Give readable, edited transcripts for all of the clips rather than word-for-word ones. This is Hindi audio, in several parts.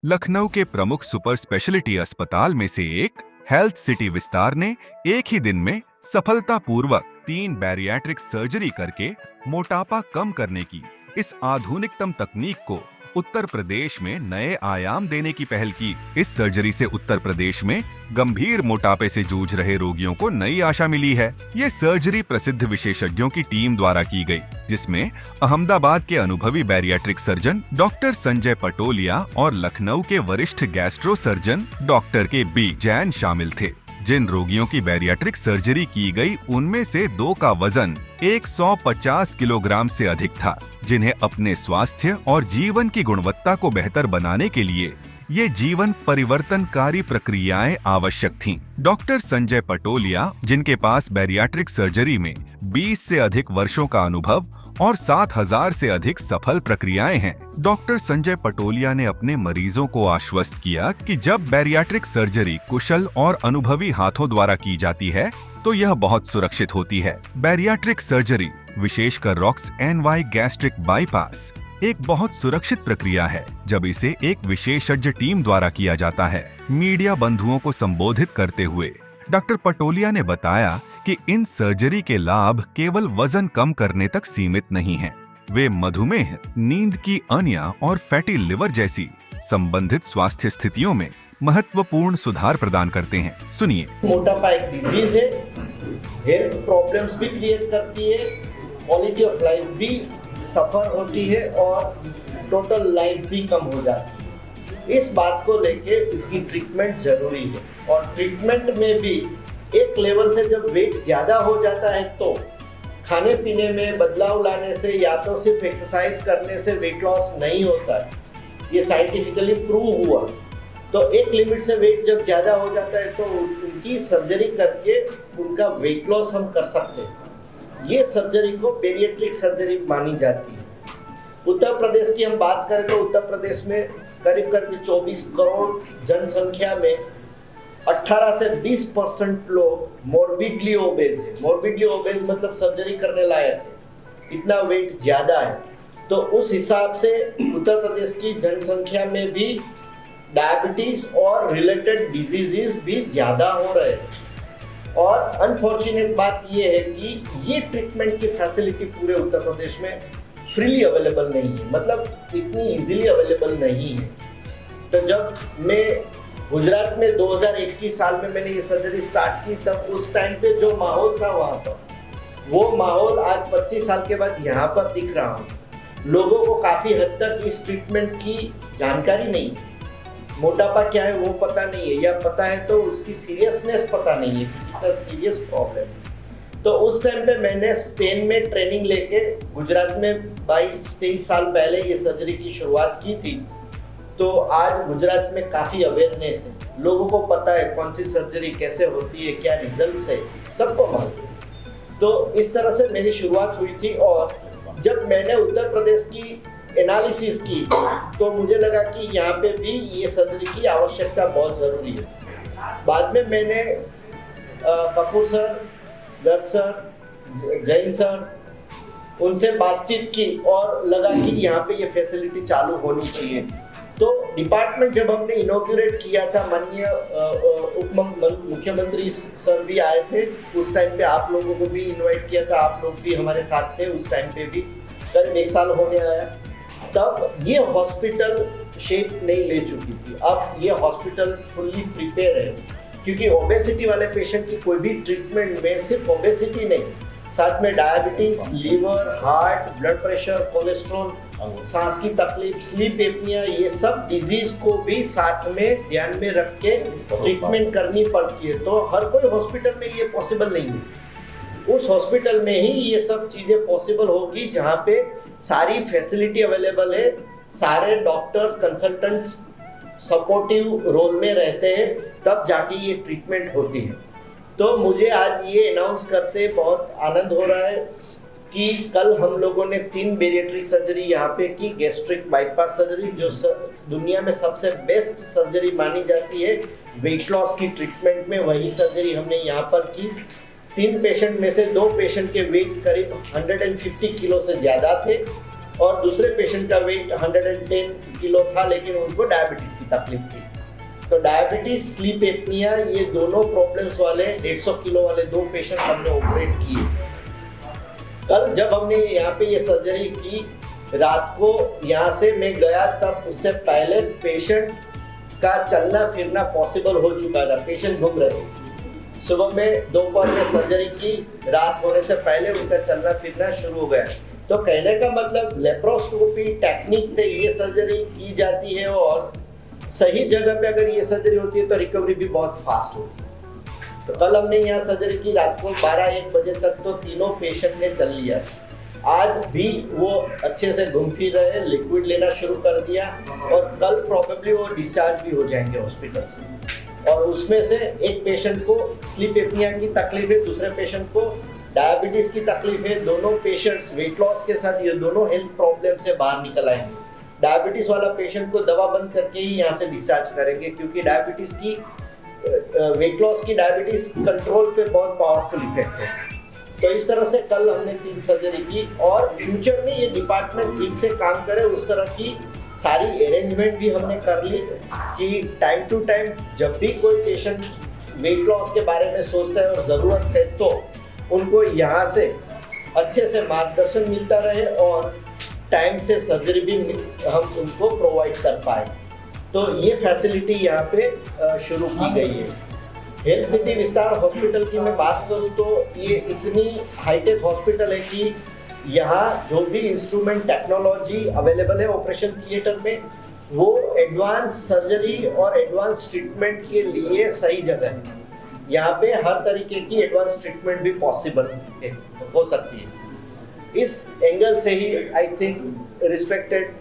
लखनऊ के प्रमुख सुपर स्पेशलिटी अस्पताल में से एक हेल्थ सिटी विस्तार ने एक ही दिन में सफलतापूर्वक 3 बैरियाट्रिक सर्जरी करके मोटापा कम करने की इस आधुनिकतम तकनीक को उत्तर प्रदेश में नए आयाम देने की पहल की। इस सर्जरी से उत्तर प्रदेश में गंभीर मोटापे से जूझ रहे रोगियों को नई आशा मिली है। ये सर्जरी प्रसिद्ध विशेषज्ञों की टीम द्वारा की गई, जिसमें अहमदाबाद के अनुभवी bariatric surgeon doctor Sanjay Patolia और लखनऊ के वरिष्ठ गैस्ट्रो सर्जन डॉक्टर के बी जैन शामिल थे। जिन रोगियों की बैरियाट्रिक सर्जरी की गई, उनमें से 2 का वजन 150 किलोग्राम से अधिक था, जिन्हें अपने स्वास्थ्य और जीवन की गुणवत्ता को बेहतर बनाने के लिए ये जीवन परिवर्तनकारी प्रक्रियाएं आवश्यक थीं। डॉक्टर संजय पटोलिया, जिनके पास बैरियाट्रिक सर्जरी में 20 से अधिक वर्षों का अनुभव और 7000 से अधिक सफल प्रक्रियाएं हैं, डॉक्टर संजय पटोलिया ने अपने मरीजों को आश्वस्त किया कि जब बैरियाट्रिक सर्जरी कुशल और अनुभवी हाथों द्वारा की जाती है तो यह बहुत सुरक्षित होती है। बैरियाट्रिक सर्जरी, विशेषकर रॉक्स एनवाई गैस्ट्रिक बाईपास, एक बहुत सुरक्षित प्रक्रिया है जब इसे एक विशेषज्ञ टीम द्वारा किया जाता है। मीडिया बंधुओं को संबोधित करते हुए डॉक्टर पटोलिया ने बताया कि इन सर्जरी के लाभ केवल वजन कम करने तक सीमित नहीं हैं। वे मधुमेह, नींद की अनिया और फैटी लिवर जैसी संबंधित स्वास्थ्य स्थितियों में महत्वपूर्ण सुधार प्रदान करते हैं। सुनिए। मोटापा एक डिजीज है, हेल्थ प्रॉब्लम्स भी क्रिएट करती है, क्वालिटी ऑफ लाइफ भी सफर होती है और टोटल लाइफ भी कम हो जाती है। इस बात को लेके इसकी ट्रीटमेंट जरूरी है और ट्रीटमेंट में भी एक लेवल से जब वेट ज़्यादा हो जाता है तो खाने पीने में बदलाव लाने से या तो सिर्फ एक्सरसाइज करने से वेट लॉस नहीं होता है, ये साइंटिफिकली प्रूव हुआ। तो एक लिमिट से वेट जब ज़्यादा हो जाता है तो उनकी सर्जरी करके उनका वेट लॉस हम कर सकते हैं। ये सर्जरी को बैरिएट्रिक सर्जरी मानी जाती है। उत्तर प्रदेश की हम बात करें तो उत्तर प्रदेश में करीब 24 करोड़ जनसंख्या में 18 से 20% लोग मोर्बिडली ओबेज है। मोर्बिडली ओबेज मतलब सर्जरी करने लायक है, इतना वेट ज़्यादा है। तो उस हिसाब से उत्तर प्रदेश की जनसंख्या में भी डायबिटीज और रिलेटेड डिजीजेस भी ज़्यादा हो रहे हैं। और अनफॉर्चुनेट बात यह है कि ये ट्रीटमेंट की फैसिलिटी पूरे उत्तर प्रदेश में फ्रीली अवेलेबल नहीं है, मतलब इतनी इजीली अवेलेबल नहीं है। तो जब मैं गुजरात में 2021 साल में मैंने ये सर्जरी स्टार्ट की, तब उस टाइम पे जो माहौल था वहाँ पर, वो माहौल आज 25 साल के बाद यहाँ पर दिख रहा हूँ। लोगों को काफ़ी हद तक इस ट्रीटमेंट की जानकारी नहीं है। मोटापा क्या है वो पता नहीं है, या पता है तो उसकी सीरियसनेस पता नहीं है कि कितना सीरियस प्रॉब्लम है। तो उस टाइम पे मैंने स्पेन में ट्रेनिंग लेके गुजरात में 22-23 साल पहले ये सर्जरी की शुरुआत की थी। तो आज गुजरात में काफ़ी अवेयरनेस है, लोगों को पता है कौन सी सर्जरी कैसे होती है, क्या रिजल्ट्स है, सबको मालूम है। तो इस तरह से मेरी शुरुआत हुई थी और जब मैंने उत्तर प्रदेश की एनालिसिस की तो मुझे लगा कि यहाँ पे भी ये सर्जरी की आवश्यकता बहुत ज़रूरी है। बाद में मैंने Kapoor sir, Garg sir, Jain sir, उनसे बातचीत की और लगा कि यहाँ पे ये फैसिलिटी चालू होनी चाहिए। तो डिपार्टमेंट जब हमने इनॉग्रेट किया था, माननीय उप मुख्यमंत्री सर भी आए थे उस टाइम पे, आप लोगों को भी इनवाइट किया था, आप लोग भी हमारे साथ थे उस टाइम पे भी, करीब 1 साल होने आया। तब ये हॉस्पिटल शेप नहीं ले चुकी थी, अब ये हॉस्पिटल फुल्ली प्रिपेयर है, क्योंकि ओबेसिटी वाले पेशेंट की कोई भी ट्रीटमेंट में सिर्फ ओबेसिटी नहीं, साथ में diabetes, liver, heart, blood pressure, cholesterol, सांस की तकलीफ, स्लीप एपनिया, ये सब डिजीज को भी साथ में ध्यान में रख के ट्रीटमेंट करनी पड़ती है। तो हर कोई हॉस्पिटल में ये पॉसिबल नहीं है। उस हॉस्पिटल में ही ये सब चीज़ें पॉसिबल होगी जहाँ पे सारी फैसिलिटी अवेलेबल है, सारे डॉक्टर्स, कंसल्टेंट्स सपोर्टिव रोल में रहते हैं, तब जाके ये ट्रीटमेंट होती है। तो मुझे आज ये अनाउंस करते बहुत आनंद हो रहा है कि कल हम लोगों ने 3 बैरिएट्रिक सर्जरी यहाँ पे की। गैस्ट्रिक बाईपास सर्जरी जो दुनिया में सबसे बेस्ट सर्जरी मानी जाती है वेट लॉस की ट्रीटमेंट में, वही सर्जरी हमने यहाँ पर की। 3 पेशेंट में से 2 पेशेंट के वेट करीब 150 किलो से ज़्यादा थे और दूसरे पेशेंट का वेट 110 किलो था, लेकिन उनको डायबिटीज की तकलीफ थी। तो डायबिटीज, स्लीप एपनिया, ये दोनों प्रॉब्लम्स वाले 150 किलो वाले 2 पेशेंट हमने ऑपरेट किए। कल जब हमने यहाँ पे ये सर्जरी की, रात को यहाँ से मैं गया, तब उससे पहले पेशेंट का चलना फिरना पॉसिबल हो चुका था, पेशेंट घूम रहे थे। सुबह में, दोपहर में सर्जरी की, रात होने से पहले उनका चलना फिरना शुरू हो गया। तो कहने का मतलब लेप्रोस्कोपी टेक्निक से ये सर्जरी की जाती है, और सही जगह पे अगर ये सर्जरी होती है तो रिकवरी भी बहुत फास्ट होती है। तो कल हमने यहाँ सर्जरी की, रात को 12-1 बजे तक तो तीनों पेशेंट ने चल लिया। आज भी वो अच्छे से घूम फिर रहे, लिक्विड लेना शुरू कर दिया, और कल प्रोबेबली वो डिस्चार्ज भी हो जाएंगे हॉस्पिटल से। और उसमें से एक पेशेंट को स्लीप एपनिया की तकलीफ है, दूसरे पेशेंट को डायबिटीज की तकलीफ है। दोनों पेशेंट्स वेट लॉस के साथ ये दोनों हेल्थ प्रॉब्लम से बाहर निकल आएंगे। डायबिटीज वाला पेशेंट को दवा बंद करके ही यहाँ से डिस्चार्ज करेंगे, क्योंकि डायबिटीज की, वेट लॉस की डायबिटीज कंट्रोल पे बहुत पावरफुल इफेक्ट है। तो इस तरह से कल हमने 3 सर्जरी की, और फ्यूचर में ये डिपार्टमेंट ठीक से काम करे उस तरह की सारी अरेंजमेंट भी हमने कर ली कि टाइम टू टाइम जब भी कोई पेशेंट वेट लॉस के बारे में सोचता है और ज़रूरत है, तो उनको यहाँ से अच्छे से मार्गदर्शन मिलता रहे और टाइम से सर्जरी भी हम उनको प्रोवाइड कर पाए। तो ये फैसिलिटी यहाँ पे शुरू की गई है। हेल्थ सिटी विस्तार हॉस्पिटल की मैं बात करूँ तो ये इतनी हाईटेक हॉस्पिटल है कि यहाँ जो भी इंस्ट्रूमेंट टेक्नोलॉजी अवेलेबल है ऑपरेशन थिएटर में, वो एडवांस सर्जरी और एडवांस ट्रीटमेंट के लिए सही जगह है। यहाँ पे हर तरीके की एडवांस ट्रीटमेंट भी पॉसिबल हो सकती है। इस एंगल से ही I think respected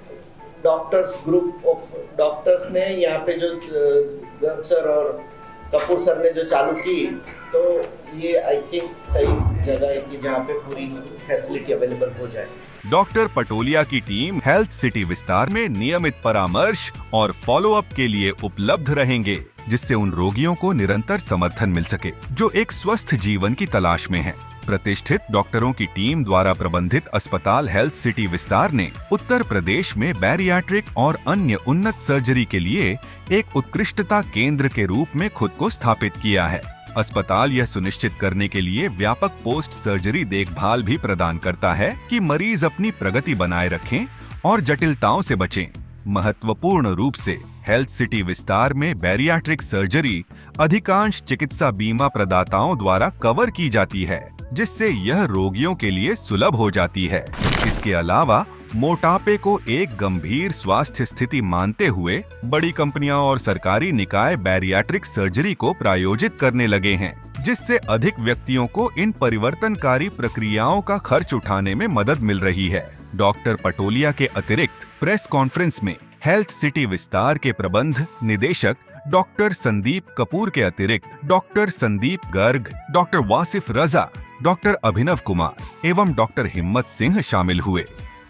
doctors, group of doctors ने यहाँ पे जो गर्ग सर और कपूर सर ने जो चालू की, तो ये आई थिंक सही जगह है कि जहाँ पे पूरी फैसिलिटी अवेलेबल हो जाए। डॉक्टर पटोलिया की टीम हेल्थ सिटी विस्तार में नियमित परामर्श और फॉलो अप के लिए उपलब्ध रहेंगे, जिससे उन रोगियों को निरंतर समर्थन मिल सके जो एक स्वस्थ जीवन की तलाश में हैं। प्रतिष्ठित डॉक्टरों की टीम द्वारा प्रबंधित अस्पताल हेल्थ सिटी विस्तार ने उत्तर प्रदेश में बैरियाट्रिक और अन्य उन्नत सर्जरी के लिए एक उत्कृष्टता केंद्र के रूप में खुद को स्थापित किया है। अस्पताल यह सुनिश्चित करने के लिए व्यापक पोस्ट सर्जरी देखभाल भी प्रदान करता है कि मरीज अपनी प्रगति बनाए रखें और जटिलताओं से बचें। महत्वपूर्ण रूप से हेल्थ सिटी विस्तार में बैरियाट्रिक सर्जरी अधिकांश चिकित्सा बीमा प्रदाताओं द्वारा कवर की जाती है, जिससे यह रोगियों के लिए सुलभ हो जाती है। इसके अलावा मोटापे को एक गंभीर स्वास्थ्य स्थिति मानते हुए बड़ी कंपनियां और सरकारी निकाय बैरियाट्रिक सर्जरी को प्रायोजित करने लगे हैं, जिससे अधिक व्यक्तियों को इन परिवर्तनकारी प्रक्रियाओं का खर्च उठाने में मदद मिल रही है। डॉक्टर पटोलिया के अतिरिक्त प्रेस कॉन्फ्रेंस में हेल्थ सिटी विस्तार के प्रबंध निदेशक डॉक्टर संदीप कपूर के अतिरिक्त डॉक्टर संदीप गर्ग, डॉक्टर वासिफ रजा, डॉक्टर अभिनव कुमार एवं डॉक्टर हिम्मत सिंह शामिल हुए।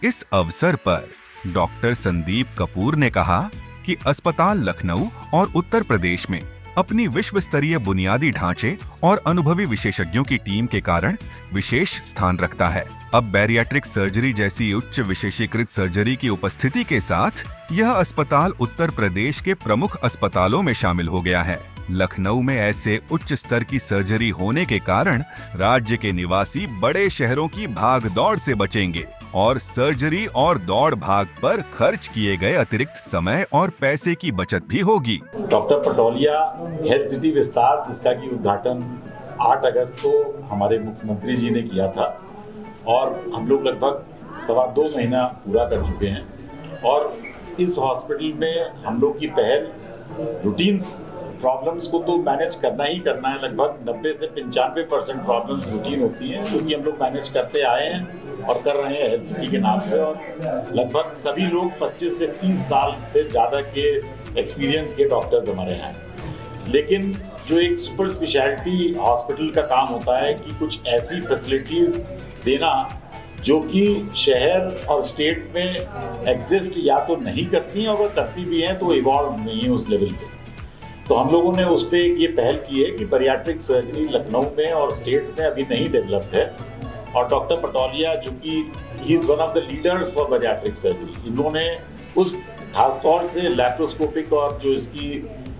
इस अवसर पर डॉक्टर संदीप कपूर ने कहा कि अस्पताल लखनऊ और उत्तर प्रदेश में अपनी विश्व स्तरीय बुनियादी ढांचे और अनुभवी विशेषज्ञों की टीम के कारण विशेष स्थान रखता है। अब बैरियाट्रिक सर्जरी जैसी उच्च विशेषीकृत सर्जरी की उपस्थिति के साथ यह अस्पताल उत्तर प्रदेश के प्रमुख अस्पतालों में शामिल हो गया है। लखनऊ में ऐसे उच्च स्तर की सर्जरी होने के कारण राज्य के निवासी बड़े शहरों की भागदौड़ से बचेंगे और सर्जरी और दौड़ भाग पर खर्च किए गए अतिरिक्त समय और पैसे की बचत भी होगी। डॉक्टर पटोलिया हेल्थ सिटी विस्तार, जिसका की उद्घाटन 8 अगस्त को हमारे मुख्यमंत्री जी ने किया था और हम लोग लगभग 2.25 महीना पूरा कर चुके हैं। और इस हॉस्पिटल में हम लोग की पहल रूटीन प्रॉब्लम्स को तो मैनेज करना ही करना है। लगभग 90 से 95% प्रॉब्लम्स रूटीन होती हैं, जो कि हम लोग मैनेज करते आए हैं और कर रहे हैं हेल्थ सिटी के नाम से। और लगभग सभी लोग 25 से 30 साल से ज़्यादा के एक्सपीरियंस के डॉक्टर्स हमारे हैं। लेकिन जो एक सुपर स्पेशलिटी हॉस्पिटल का काम होता है कि कुछ ऐसी फैसिलिटीज़ देना जो कि शहर और स्टेट में एग्जिस्ट या तो नहीं करती हैं, और वह करती भी हैं तो इवॉल्व नहीं है उस लेवल पे। तो हम लोगों ने उस पर ये पहल की है कि बैरियाट्रिक सर्जरी लखनऊ में और स्टेट में अभी नहीं डेवलप्ड है, और डॉक्टर पटोलिया जो कि he is one of the leaders for bariatric surgery, इन्होंने उस खासतौर से लैप्रोस्कोपिक और जो इसकी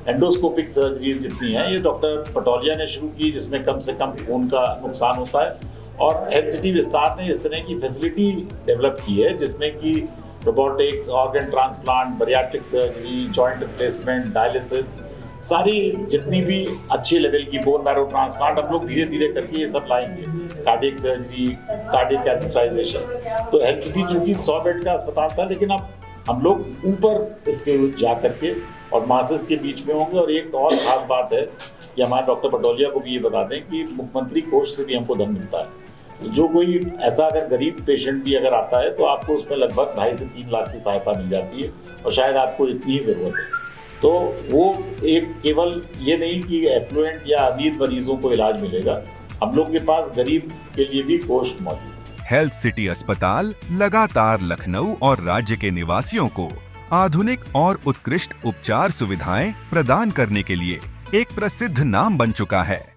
एंडोस्कोपिक सर्जरीज जितनी हैं ये डॉक्टर पटोलिया ने शुरू की, जिसमें कम से कम खून का नुकसान होता है। और हेल्थ सिटी विस्तार ने इस तरह की फैसिलिटी डेवलप की है जिसमें कि robotics, organ transplant, bariatric surgery, joint replacement, dialysis, सारी जितनी भी अच्छे लेवल की बोन मैरो ट्रांसप्लांट हम लोग धीरे धीरे करके ये सब लाएंगे, कार्डियक सर्जरी, कार्डियक कैथेटराइजेशन। तो हेल्थ सिटी चूंकि 100 बेड का अस्पताल था, लेकिन अब हम लोग ऊपर इसके जा करके और मासेस के बीच में होंगे। और एक और खास बात है कि हमारे डॉक्टर पटोलिया को भी ये बता दें कि मुख्यमंत्री कोष से भी हमको धन मिलता है। जो कोई ऐसा अगर गरीब पेशेंट भी अगर आता है तो आपको उसमें लगभग 2.5 से 3 लाख की सहायता मिल जाती है, और शायद आपको इतनी ही जरूरत है। तो वो एक केवल ये नहीं कि एफ्लुएंट या अमीर मरीजों को इलाज मिलेगा, हम लोग के पास गरीब के लिए भी कोष मौजूद है। हेल्थ सिटी अस्पताल लगातार लखनऊ और राज्य के निवासियों को आधुनिक और उत्कृष्ट उपचार सुविधाएं प्रदान करने के लिए एक प्रसिद्ध नाम बन चुका है।